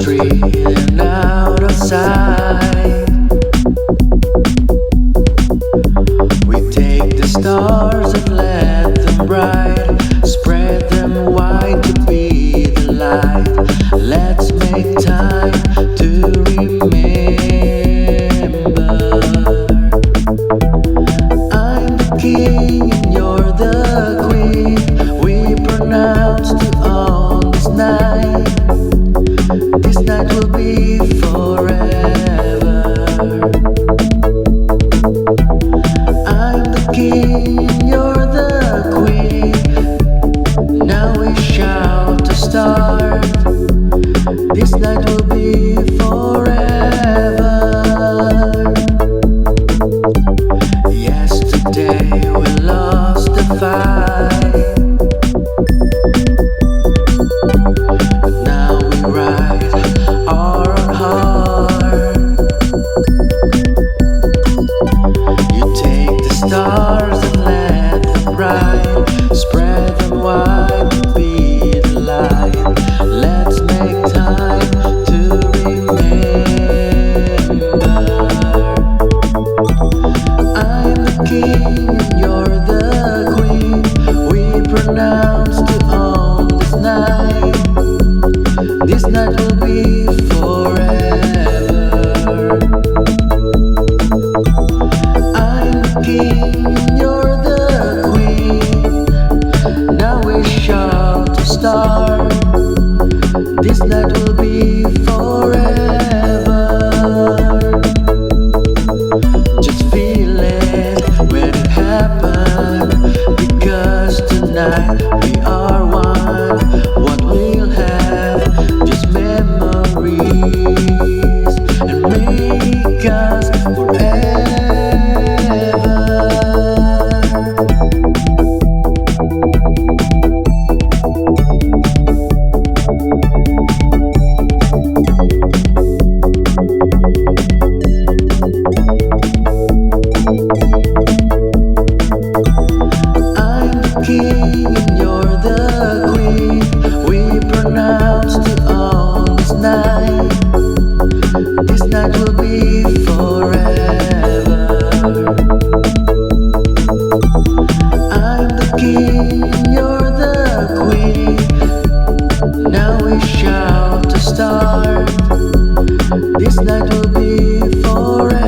street and out of sight. We take the stars and let them bright, spread them wide to be the light. Let's make time to remember. I'm the king and you're the queen. We pronounce to own this night. This night will be forever. I'm the king and you're the queen. Now we shout to start. This night will be forever. Yesterday we lost the fight, but now we ride our own heart. You take the stars and let them bright, spread them wide to be the light. Let's make time to remember. I'm the king and you're the queen. We pronounce to own this night. This night will be forever. I'm the king and you're the queen. Now we shout to start. This night will be forever. Just feel it when it happened, because tonight we are one. What we'll have, just memories, and make us forever. I'm the king and you're the queen. We pronounce to own this night. This night will be forever. I'm the king and you're the queen. Now we shout to start. This night will be forever.